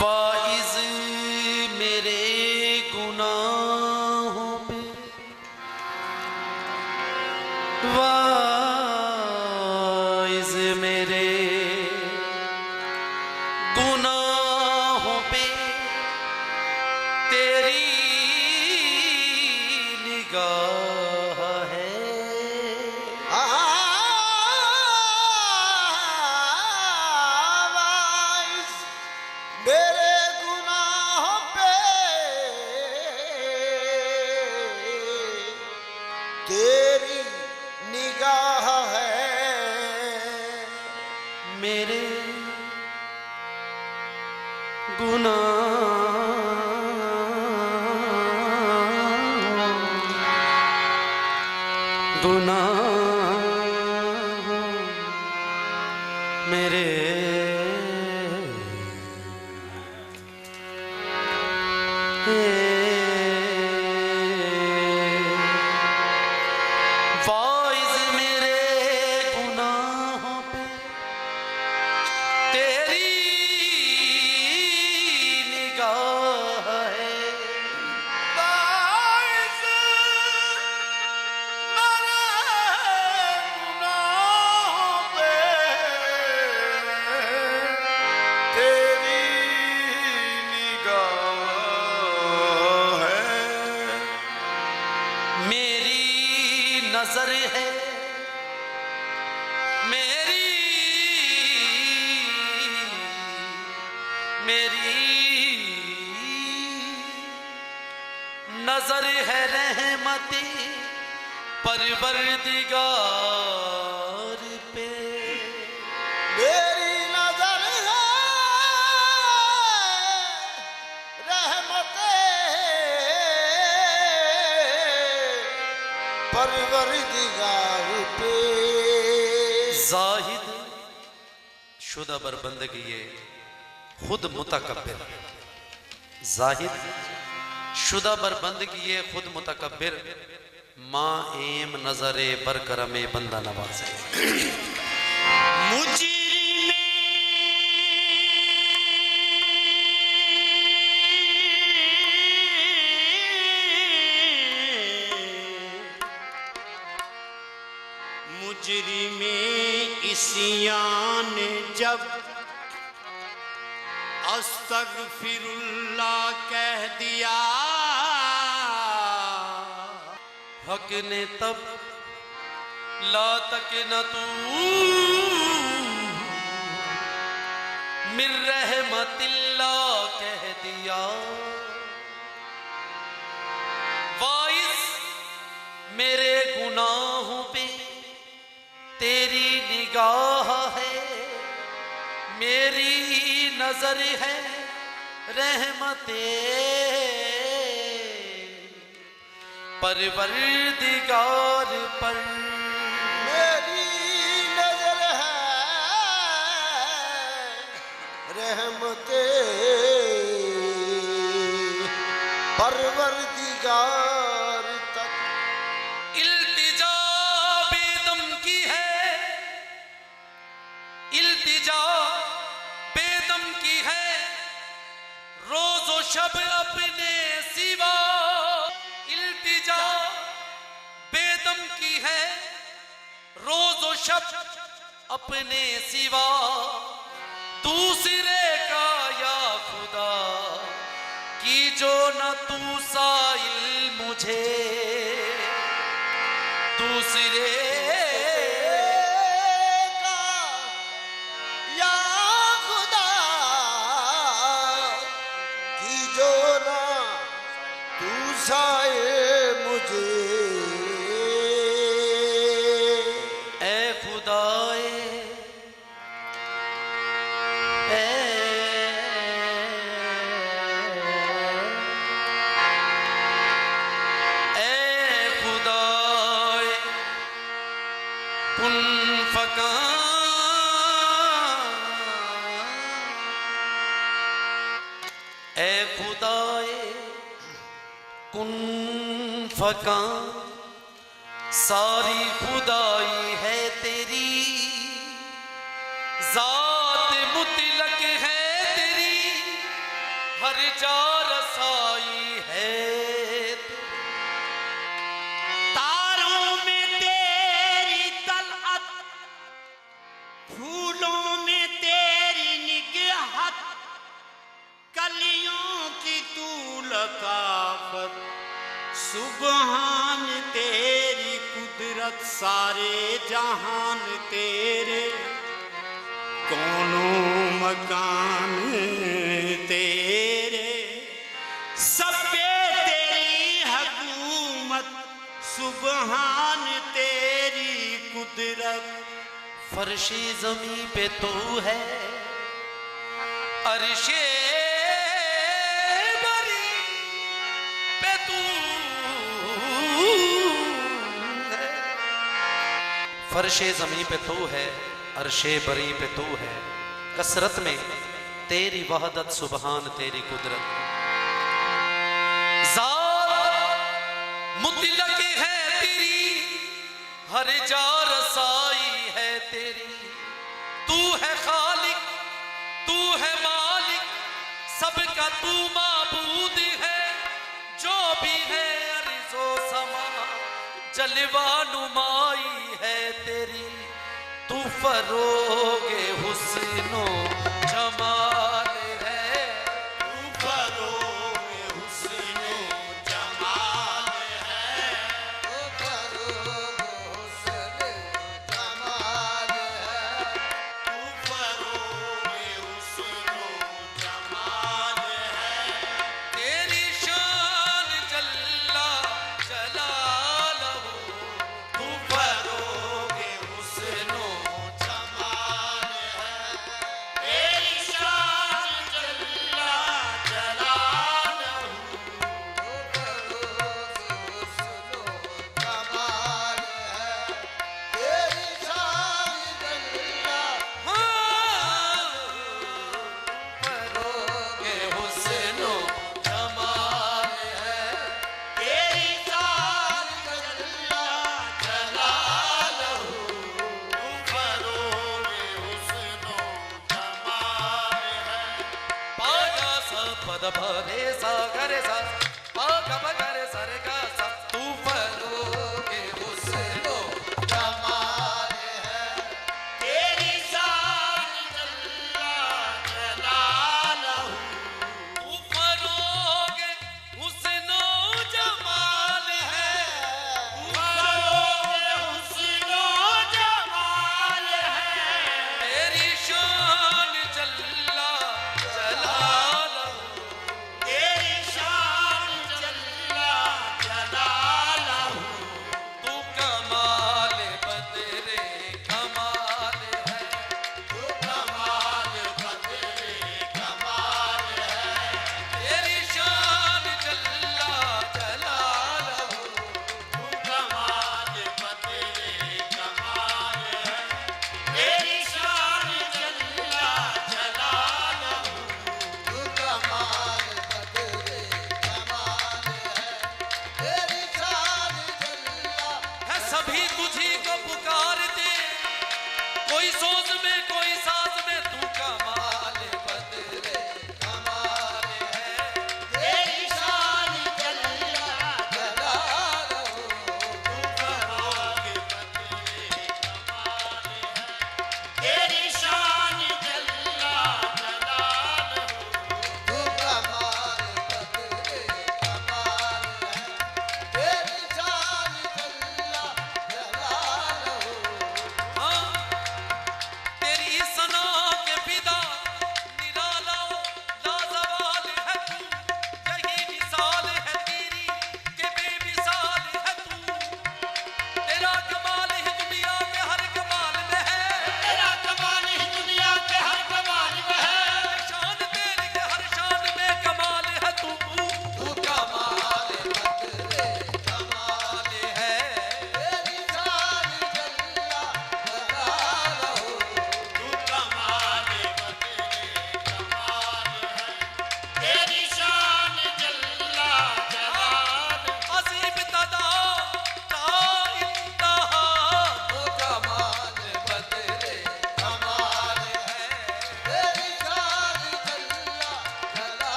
Wise मेरे गुनाहों पे, वाइज मेरे गुनाहों पे तेरी निगाह है। मेरे गुनाहों पे तेरी निगाह है। मेरे गुनाह मेरे वाइज मेरे गुनाहों पे तेरी निगाह है। वाइज मेरे गुनाहों पे तेरी निगाह है। मेरी नजर है, मेरी नजर है रहमती परवरदिगार पे। मेरी नजर है रहमते परवरदिगार पे। जाहिद शुदा बर बंदगी ये खुद मुतकब्बिर, जाहिद शुदा बर बंदगी ये खुद मुतकब्बिर, माँ एम नजरे बरकरमे बंदा नवाज़े। मुजरिमे इस्यान जब अस्तगफिरुल्लाह कह दिया, हक ने तब ला तक न तू मिर रहमतिल्लाह कह दिया। वाइस मेरे गुनाहों पे तेरी निगाह है, मेरी नजर है रहमते परवरदिगार पर। मेरी नजर है रहमते परवरदिगार तक। इल्तिजा बेदम की है, इल्तिजा बेदम की है, रोज़ो शब अपने सिवा। इल्तिजा बेदम की है, रोज़ो शब अपने सिवा, दूसरे का या खुदा की जो न तू साइल मुझे दूसरे का या खुदा की जो ना तू साए मुझे ए खुदाए कुन फका ए खुदाए कुन फका सारी खुदाई है तेरी जात मुतलक है तेरी हर जा रसाई है तारों में तेरी तलअत, फूलों में तेरी निगाहत, कलियों की तू लताफत, सुबहान तेरी कुदरत, सारे जहान तेरे, कौनों मकान तेरे, सब पे तेरी हुकूमत, सुबहान तेरी कुदरत। फर्शे ज़मीं पे तू है अर्शे बरी पे तू है फर्शे ज़मीं पे तू है अर्शे बरी पे तू है कसरत में तेरी वहदत सुबहान तेरी कुदरत ज़ात मुतलक है तेरी हर जा रसाई है तेरी तू है खालिक तू है मालिक सबका तू माबूद है जो भी है अर्ज़ो समा जलवा नुमाई है तेरी तू फरोगे हुस्नो जमाल है तू फरोगे हुस्नो जमाल है, ओ फरोग हुस्न जमाल है तू फरोगे हुस्नो जमाल है। तेरी शान जल्ला जलालहू तू फरोगे हुस्नो जमाल है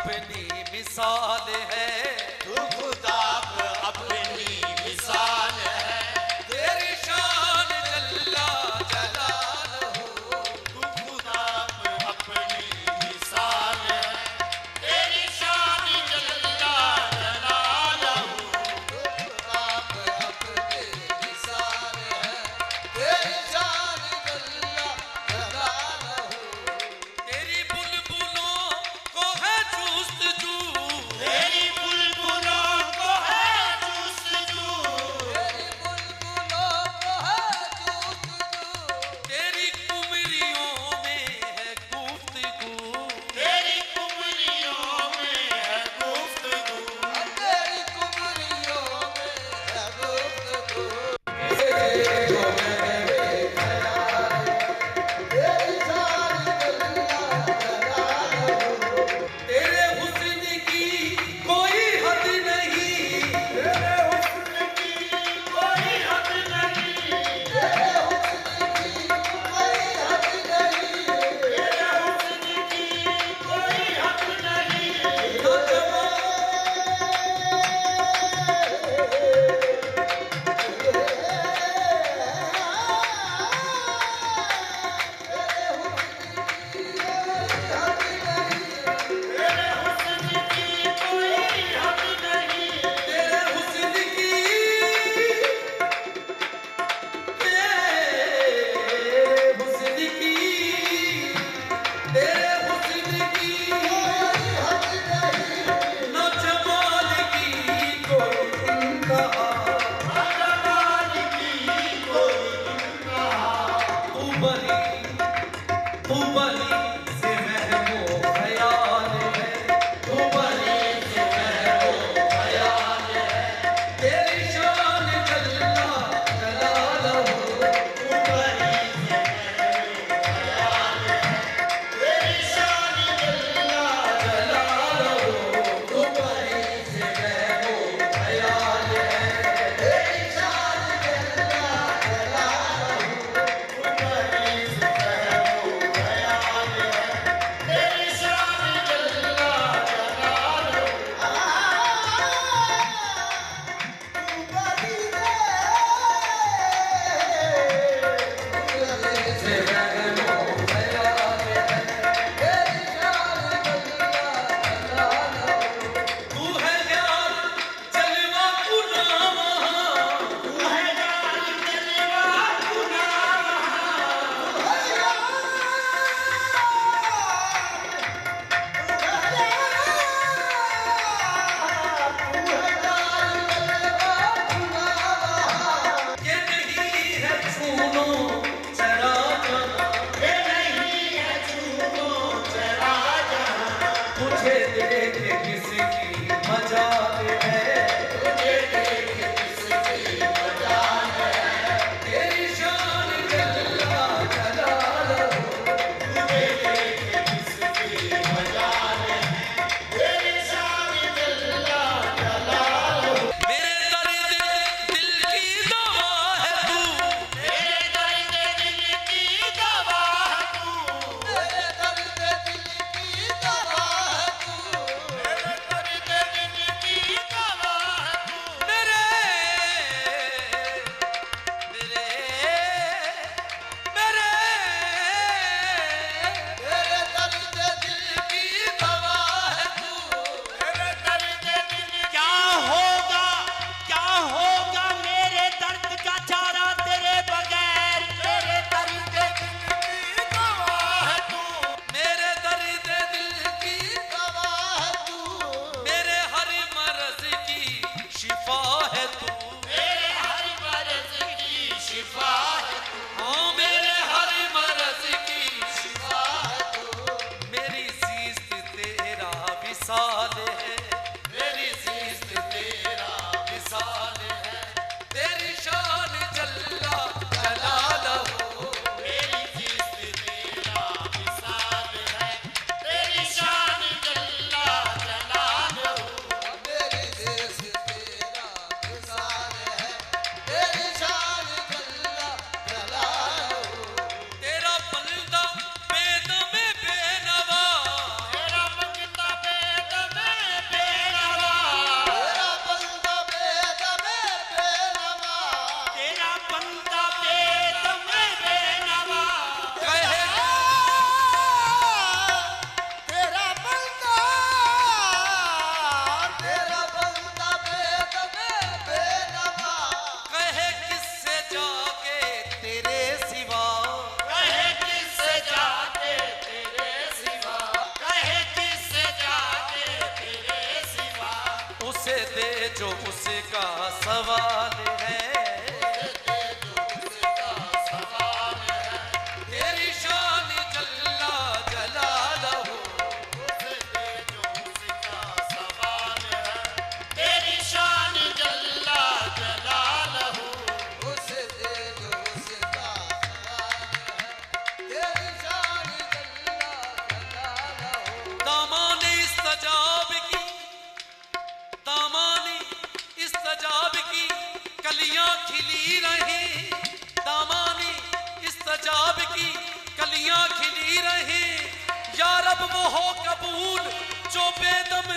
अपनी मिसाल है, तू खुदा अपनी मिसाल है, तेरी शान जल्ला जलालहू, तू खुदा अपनी मिसाल है, तेरी शान जल्ला जलालहू, आप अपने निशान है, तेरी शान जल्ला जलालहू। तेरी बुलबुलों को है जुस्तजू, तेरी बुलबुलों को है जुस्तजू, तेरी बुलबुलों को है जुस्तजू, तेरी कुमरियों में है गुफ्तगू, तेरी कुमरियों में है गुफ्तगू, तेरी कुमरियों में है गुफ्तगू। तेरी शान जल्ला जलालहू। तेरे हुस्न की कोई हद नहीं, तेरे हुस्न की कोई हद नहीं, तेरे हुस्न की कोई हद नहीं, तेरे हुस्न की कोई हद नहीं, न जमाल तेरे हुस्न की कोई हद नहीं, तेरे हुस्न की, तेरे हुस्न की न जमाल की कोई इंतहा, जमाल की कोई इंतहा, तू बली से महबो ख्याल है, तू बली से महबो ख्याल है, तेरी शान जल्ला जलालहू, तू बड़ी से तेरी शान जल्ला जलालहू, तू बली से महबो ख्याल है, तेरी शान जल्ला जलालहू। तेरी शान जल्ला जलालहू, से महबो ख्याल है, तू है यार जलवा कुनामा, तू है जान जलवा ये नहीं है छूनो चरा जहां, ये नहीं है छूनो चरा जहां, तुझे देख किसकी मजाल है, तुझे देख किसकी मजाल है, तेरी शान जल्ला जलालहू, तुझे देख किसकी मजाल है, तेरी शान जल्ला जलालहू, मेरे दर्द दिल की दवा है तू, तेरे दर्द दिल की दवा है तू, तेरे दर्द दिल की दवा जो उसका सवाल है, तेरी शान जल्ला जलालहू, तेरी शान जल्ला जलालहू, उसे दे जो उसका सवाल है, तेरी शान जल्ला जलालहू। दामाने इस्तजाब की, दामाने इस्तजाब की कलियां खिली रही, दामाने इस्तजाब की कलियां खिली रही, या रब वो हो कबूल जो बेदम